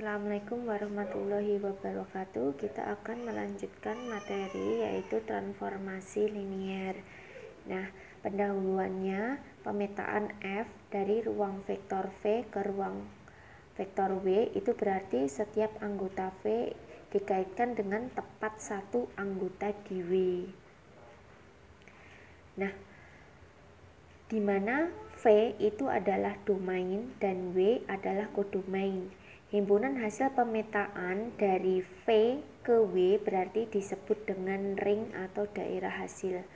Assalamualaikum warahmatullahi wabarakatuh. Kita akan melanjutkan materi yaitu transformasi linier. Nah, pendahuluannya pemetaan F dari ruang vektor V ke ruang vektor W itu berarti setiap anggota V dikaitkan dengan tepat satu anggota di W. Nah, di mana V itu adalah domain dan W adalah kodomain. Himpunan hasil pemetaan dari V ke W berarti disebut dengan ring atau daerah hasil.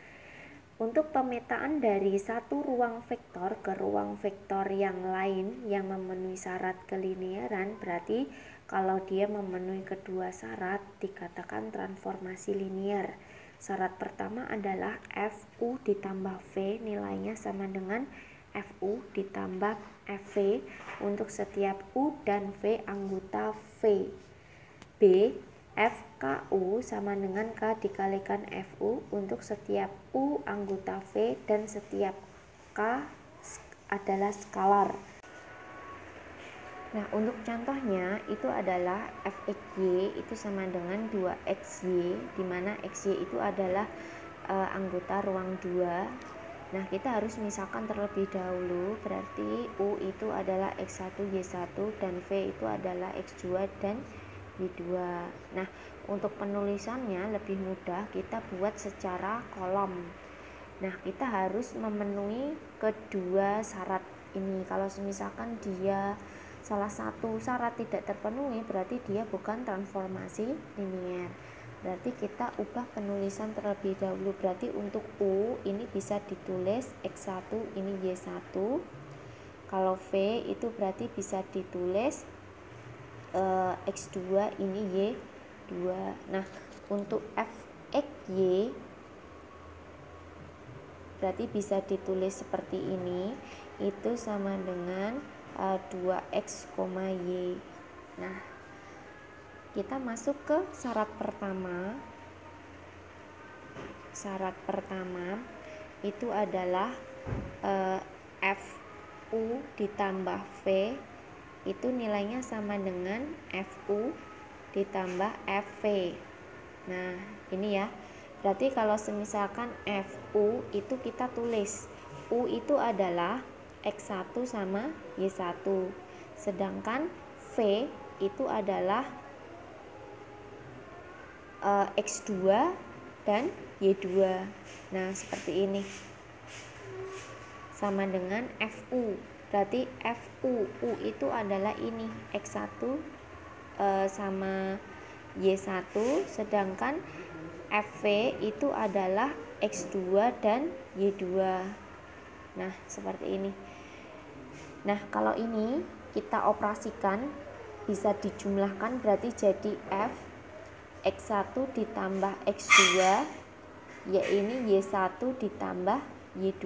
Untuk pemetaan dari satu ruang vektor ke ruang vektor yang lain yang memenuhi syarat kelinieran, berarti kalau dia memenuhi kedua syarat dikatakan transformasi linier. Syarat pertama adalah FU ditambah V nilainya sama dengan FU ditambah FV untuk setiap U dan V anggota V. B. FKU sama dengan K dikalikan FU untuk setiap U anggota V dan setiap K adalah skalar. Nah, untuk contohnya itu adalah Fxy itu sama dengan 2xy, di mana xy itu adalah anggota ruang 2. Nah, kita harus misalkan terlebih dahulu, berarti U itu adalah X1 Y1 dan V itu adalah X2 dan Y2. Nah, untuk penulisannya lebih mudah, kita buat secara kolom. Nah, kita harus memenuhi kedua syarat ini. Kalau misalkan dia salah satu syarat tidak terpenuhi, berarti dia bukan transformasi linier. Berarti kita ubah penulisan terlebih dahulu. Berarti untuk U ini bisa ditulis X1 ini Y1. Kalau V itu berarti bisa ditulis X2 ini Y2. Nah, untuk Fxy berarti bisa ditulis seperti ini, itu sama dengan 2x, y. Nah, kita masuk ke syarat pertama. Syarat pertama itu adalah FU ditambah V itu nilainya sama dengan FU ditambah FV. Nah, ini ya. Berarti kalau misalkan FU itu kita tulis U itu adalah X1 sama Y1. Sedangkan V itu adalah X2 dan Y2. Nah, seperti ini. Sama dengan FU. Berarti FU, U itu adalah ini X1 sama Y1, sedangkan FV itu adalah X2 dan Y2. Nah, seperti ini. Nah, kalau ini kita operasikan bisa dijumlahkan, berarti jadi F X1 ditambah X2 ya ini Y1 ditambah Y2.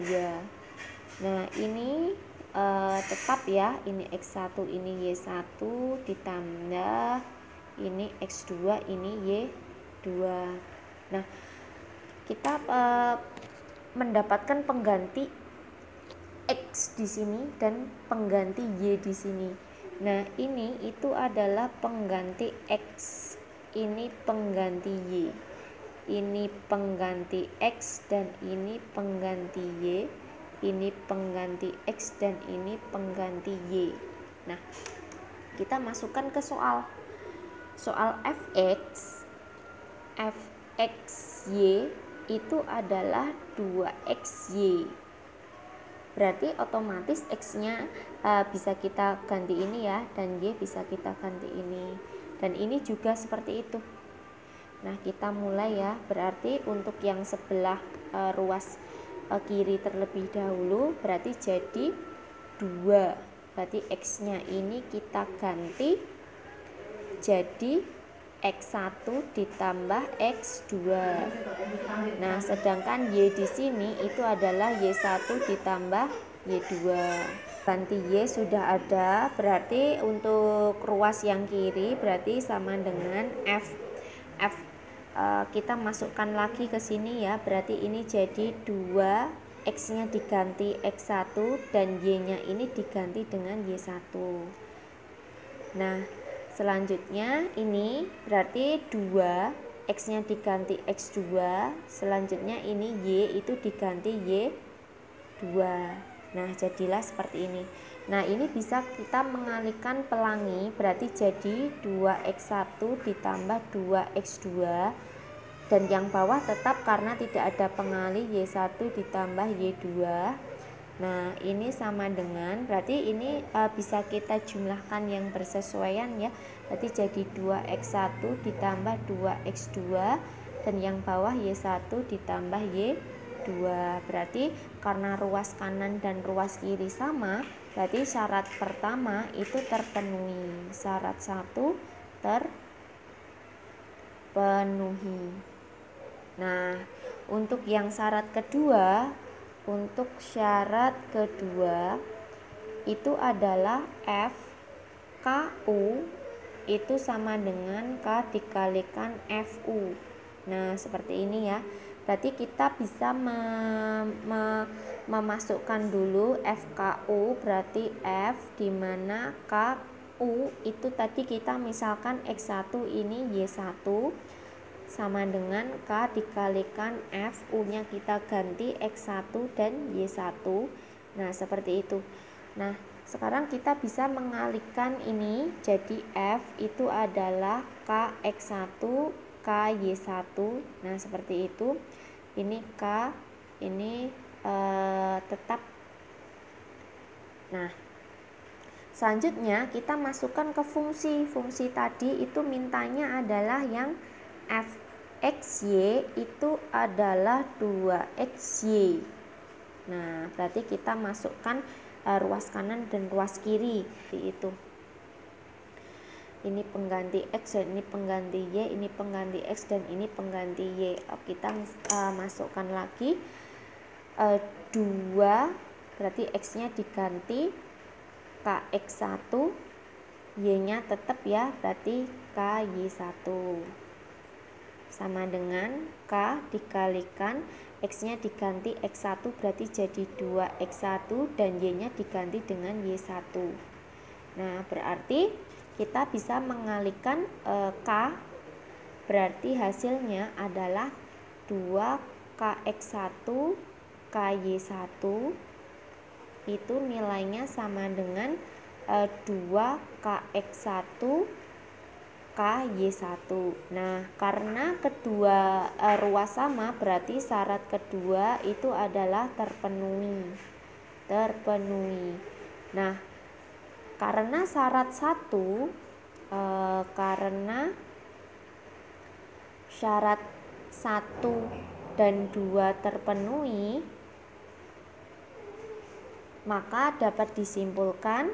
Nah, ini tetap ya, ini X1 ini Y1 ditambah ini X2 ini Y2. Nah, kita mendapatkan pengganti X di sini dan pengganti Y di sini. Nah, ini itu adalah pengganti X, ini pengganti Y, ini pengganti X dan ini pengganti Y, ini pengganti X dan ini pengganti Y. Nah, kita masukkan ke soal Fxy itu adalah 2xy. Berarti otomatis X-nya bisa kita ganti ini ya, dan Y bisa kita ganti ini. Dan ini juga seperti itu. Nah, kita mulai ya. Berarti untuk yang sebelah ruas kiri terlebih dahulu, berarti jadi 2. Berarti X-nya ini kita ganti jadi X1 ditambah X2. Nah, sedangkan Y di sini itu adalah Y1 ditambah Y2. Ganti Y sudah ada, berarti untuk ruas yang kiri berarti sama dengan F. Kita masukkan lagi ke sini ya, berarti ini jadi 2, X-nya diganti X1 dan Y-nya ini diganti dengan Y1. Nah, Selanjutnya ini berarti 2, X-nya diganti X2. Selanjutnya ini Y itu diganti Y2. Nah, jadilah seperti ini. Nah, ini bisa kita mengalihkan pelangi, berarti jadi 2X1 ditambah 2X2. Dan yang bawah tetap karena tidak ada pengalih Y1 ditambah Y2. Nah, ini sama dengan, berarti ini bisa kita jumlahkan yang bersesuaian ya. Berarti jadi 2X1 ditambah 2X2 dan yang bawah Y1 ditambah Y2. Berarti karena ruas kanan dan ruas kiri sama, berarti syarat pertama itu terpenuhi. Syarat 1 terpenuhi. Nah, untuk yang syarat kedua, untuk syarat kedua itu adalah F KU itu sama dengan K dikalikan FU. Nah, seperti ini ya. Berarti kita bisa memasukkan dulu FKU, berarti F di mana KU itu tadi kita misalkan X1 ini Y1 sama dengan K dikalikan FU nya kita ganti X1 dan Y1. Nah, seperti itu. Nah, sekarang kita bisa mengalihkan ini jadi F itu adalah KX1 KY1. Nah, seperti itu. Ini K, ini tetap. Nah, selanjutnya kita masukkan ke fungsi. Fungsi tadi itu mintanya adalah yang Fxy itu adalah 2xy. Nah, berarti kita masukkan ruas kanan dan ruas kiri itu. Ini pengganti x dan ini pengganti y, ini pengganti x dan ini pengganti y. Kita masukkan lagi 2, berarti x-nya diganti kx1, y-nya tetap ya, berarti ky1 sama dengan K dikalikan X-nya diganti X1, berarti jadi 2X1 dan Y-nya diganti dengan Y1. Nah, berarti kita bisa mengalihkan K, berarti hasilnya adalah 2KX1 KY1 itu nilainya sama dengan 2KX1 KY1. Nah, karena kedua ruas sama, berarti syarat kedua itu adalah terpenuhi. Nah, karena syarat 1 karena syarat 1 dan 2 terpenuhi, maka dapat disimpulkan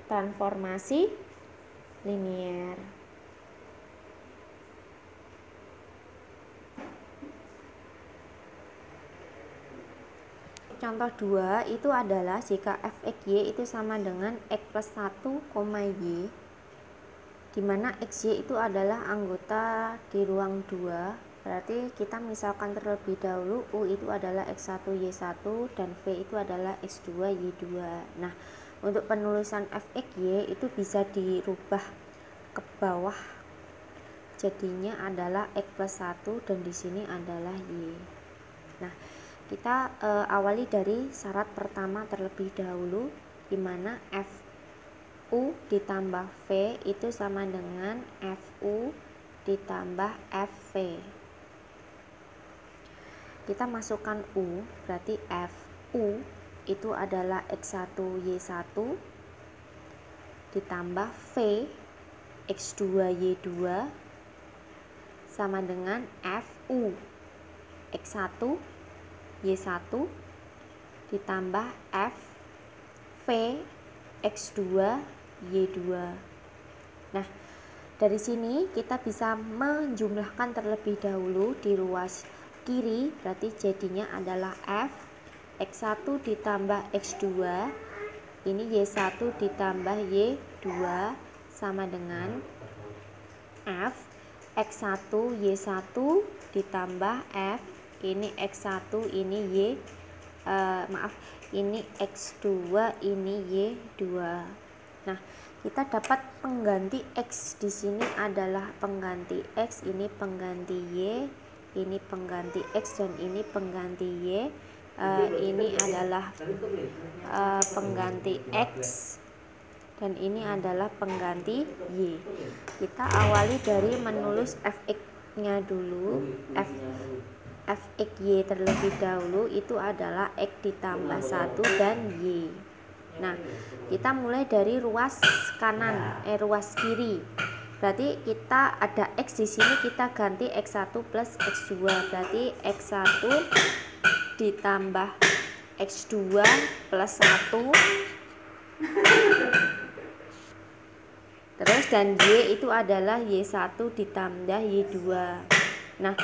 transformasi linier. Contoh 2 itu adalah jika Fxy itu sama dengan X plus 1, Y, di mana Xy itu adalah anggota di ruang 2. Berarti kita misalkan terlebih dahulu U itu adalah X1 Y1 dan V itu adalah X2 Y2. Nah, untuk penulisan Fxy itu bisa dirubah ke bawah, jadinya adalah X plus 1 dan di sini adalah Y. Nah, kita awali dari syarat pertama terlebih dahulu, di mana Fu ditambah V itu sama dengan Fu ditambah Fv. Kita masukkan U, berarti Fu itu adalah X1 Y1 ditambah V X2 Y2 sama dengan Fu X1 Y1 ditambah Fv X2 Y2. Nah, dari sini kita bisa menjumlahkan terlebih dahulu di ruas kiri, berarti jadinya adalah F X1 ditambah X2, ini Y1 ditambah Y2 sama dengan F X1 Y1 ditambah F, ini X1 ini ini X2, ini Y2. Nah, kita dapat pengganti X di sini adalah pengganti X, ini pengganti Y, ini pengganti X, dan ini pengganti Y. Ini adalah pengganti X, dan ini adalah pengganti Y. Kita awali dari menulis fx-nya dulu. Fx Y terlebih dahulu itu adalah X ditambah 1 dan Y. Nah, kita mulai dari ruas kanan, ruas kiri. Berarti kita ada X di sini, kita ganti X1 plus X2. Berarti X1 ditambah X2 plus 1. Terus dan Y itu adalah Y1 ditambah Y2. Nah,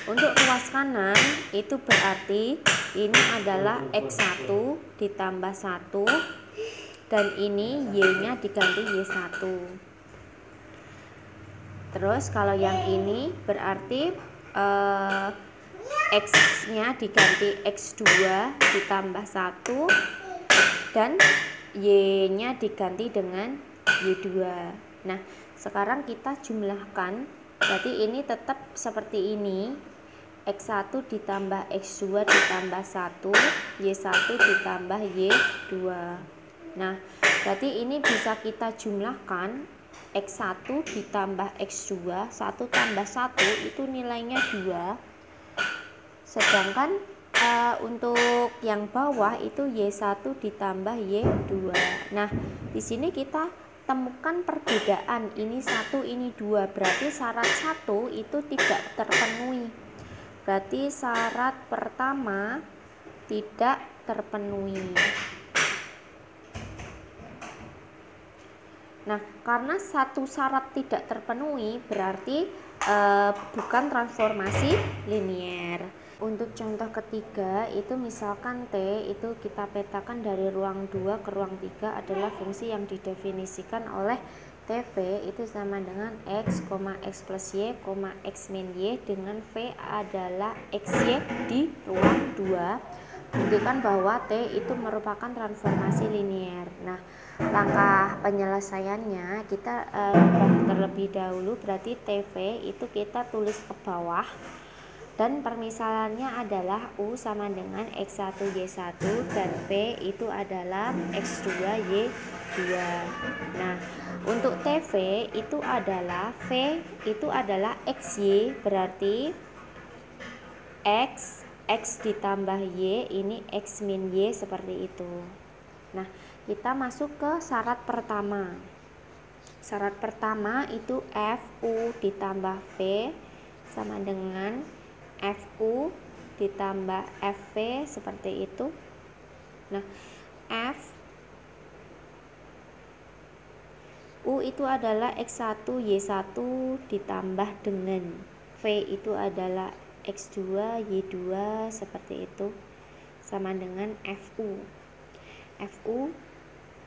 untuk ruas kanan itu berarti ini adalah X1 ditambah 1 dan ini Y-nya diganti Y1. Terus kalau yang ini berarti X-nya diganti X2 ditambah 1 dan Y-nya diganti dengan Y2. Nah, sekarang kita jumlahkan, berarti ini tetap seperti ini, X1 ditambah X2 ditambah 1, Y1 ditambah Y2. Nah, berarti ini bisa kita jumlahkan, X1 ditambah X2, 1 tambah 1 itu nilainya 2. Sedangkan untuk yang bawah itu Y1 ditambah Y2. Nah, di sini kita temukan perbedaan, ini 1, ini 2, berarti syarat 1 itu tidak terpenuhi. Berarti syarat pertama tidak terpenuhi. Nah, karena satu syarat tidak terpenuhi berarti bukan transformasi linier. Untuk contoh ketiga itu misalkan T itu kita petakan dari ruang 2 ke ruang 3 adalah fungsi yang didefinisikan oleh TV itu sama dengan X, X plus Y, X min Y dengan V adalah XY di ruang 2. Buktikan bahwa T itu merupakan transformasi linier. Nah, langkah penyelesaiannya kita terlebih dahulu, berarti TV itu kita tulis ke bawah. Dan permisalannya adalah U sama dengan X1 Y1 dan V itu adalah X2 Y2. Nah, untuk TV itu adalah V itu adalah XY, berarti X ditambah Y, ini X min Y seperti itu. Nah, kita masuk ke syarat pertama. Syarat pertama itu FU ditambah V sama dengan FU ditambah FV seperti itu. Nah, U itu adalah X1 Y1 ditambah dengan V itu adalah X2 Y2 seperti itu sama dengan FU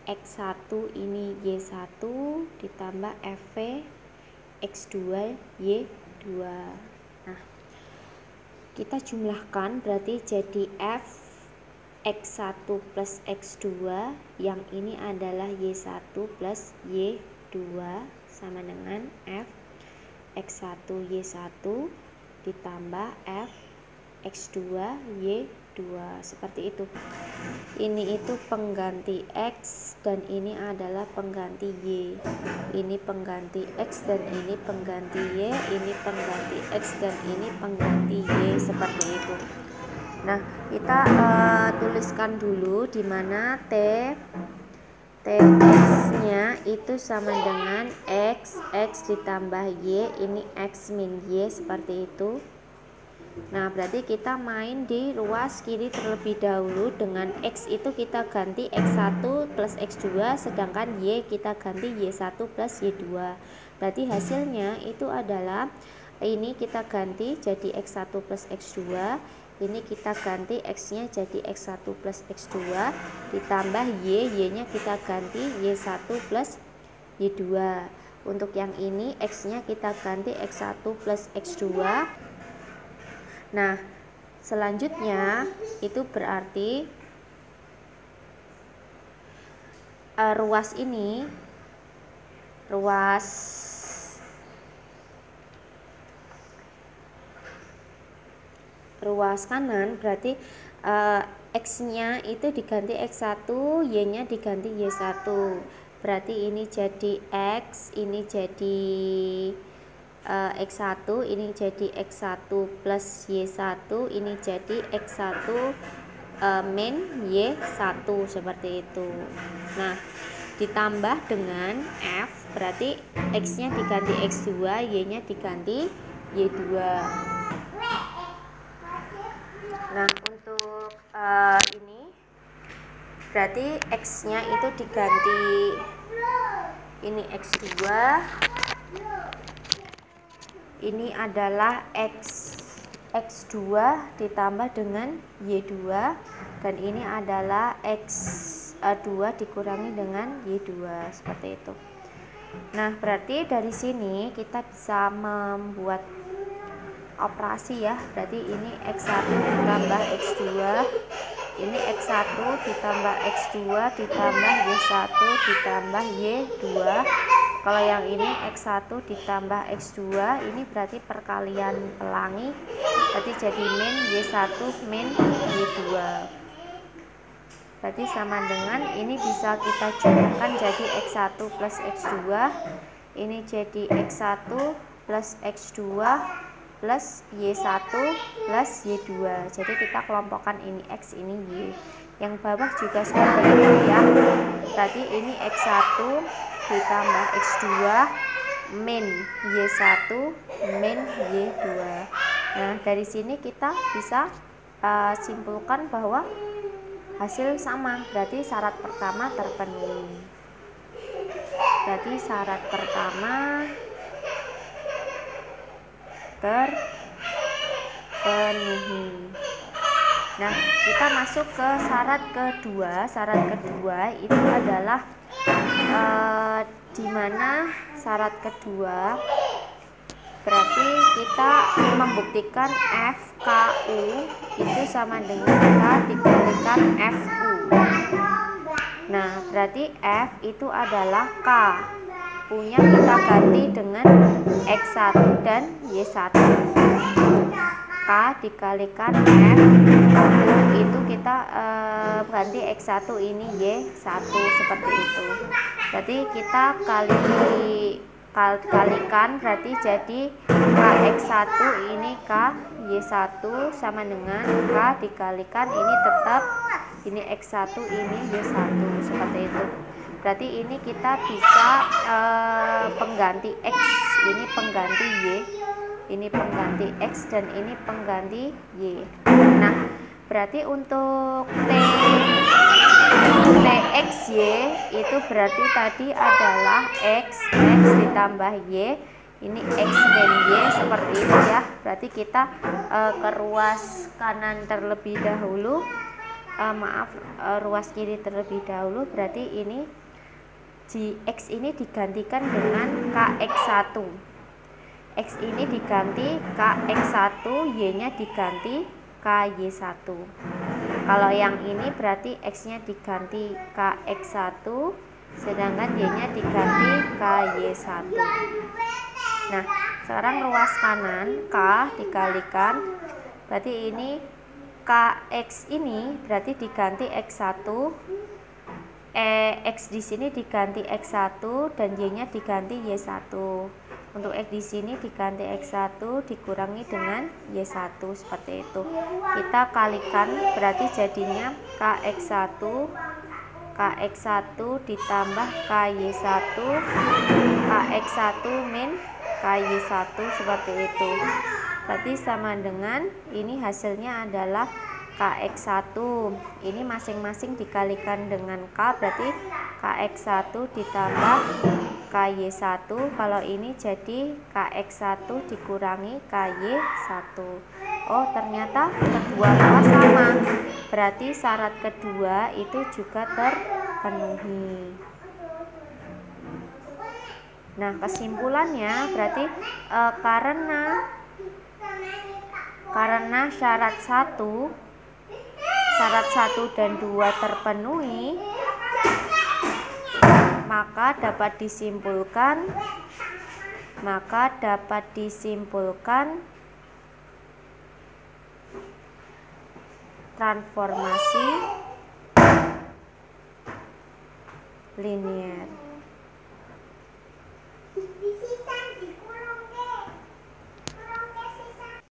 X1 ini Y1 ditambah FV X2 Y2. Nah, kita jumlahkan berarti jadi F X1 plus X2, yang ini adalah Y1 plus Y2 sama dengan F X1 Y1 ditambah F X2 Y2 seperti itu. Ini itu pengganti X dan ini adalah pengganti Y. Ini pengganti X dan ini pengganti Y. Ini pengganti X dan ini pengganti Y seperti itu. Nah, kita tuliskan dulu di mana Tx-nya itu sama dengan X ditambah Y, ini X min Y seperti itu. Nah, berarti kita main di ruas kiri terlebih dahulu. Dengan X itu kita ganti X1 plus X2, sedangkan Y kita ganti Y1 plus Y2. Berarti hasilnya itu adalah, ini kita ganti jadi X1 plus X2, ini kita ganti X-nya jadi X1 plus X2 ditambah Y-nya kita ganti Y1 plus Y2. Untuk yang ini X-nya kita ganti X1 plus X2. Nah, selanjutnya itu berarti ruas ini, ruas kanan, berarti X-nya itu diganti X1, Y-nya diganti Y1. Berarti ini jadi X, ini jadi X1, ini jadi X1 plus Y1, ini jadi X1 min Y1, seperti itu. Nah, ditambah dengan F, berarti X-nya diganti X2, Y-nya diganti Y2. Nah, untuk ini berarti X-nya itu diganti, ini X2, ini adalah X2 ditambah dengan Y2, dan ini adalah X2 dikurangi dengan Y2, seperti itu. Nah, berarti dari sini kita bisa membuat operasi ya. Berarti ini X1 ditambah X2, ini X1 ditambah X2 ditambah Y1 ditambah Y2. Kalau yang ini X1 ditambah X2, ini berarti perkalian pelangi, berarti jadi min Y1 min Y2. Berarti sama dengan, ini bisa kita jumlahkan jadi X1 plus X2, ini jadi X1 plus X2 plus Y1 plus Y2. Jadi kita kelompokkan ini X, ini Y. Yang bawah juga seperti itu ya. Berarti ini X1 ditambah X2 min Y1 min Y2. Nah, dari sini kita bisa simpulkan bahwa hasil sama, berarti syarat pertama terpenuhi. Berarti syarat pertama terpenuhi. Nah, kita masuk ke syarat kedua. Syarat kedua itu adalah di mana syarat kedua berarti kita membuktikan FKU itu sama dengan K dikalikan FU. Nah, berarti F itu adalah K, punya kita ganti dengan X1 dan Y1. K dikalikan F itu kita ganti X1, ini Y1, seperti itu. Berarti kita kalikan, berarti jadi KX1 ini KY1 sama dengan K dikalikan ini tetap ini X1 ini Y1, seperti itu. Berarti ini kita bisa pengganti X, ini pengganti Y, ini pengganti X, dan ini pengganti Y. Nah, berarti untuk TXY itu berarti tadi adalah X ditambah Y, ini X dan Y, seperti itu ya. Berarti kita ke ruas kanan terlebih dahulu, ruas kiri terlebih dahulu. Berarti ini X ini digantikan dengan KX1, X ini diganti KX1, Y-nya diganti KY1. Kalau yang ini berarti X-nya diganti KX1, sedangkan Y-nya diganti KY1. Nah, sekarang ruas kanan K dikalikan, berarti ini KX ini berarti diganti X1, X di sini diganti X1 dan Y-nya diganti Y1. Untuk X di sini diganti X1 dikurangi dengan Y1, seperti itu. Kita kalikan, berarti jadinya KX1 ditambah KY1, KX1 min KY1, seperti itu. Berarti sama dengan, ini hasilnya adalah KX1. Ini masing-masing dikalikan dengan K, berarti KX1 ditambah KY1. Kalau ini jadi KX1 dikurangi KY1. Oh, ternyata kedua ruas sama. Berarti syarat kedua itu juga terpenuhi. Nah, kesimpulannya berarti karena syarat 1 dan 2 terpenuhi, maka dapat disimpulkan transformasi linier.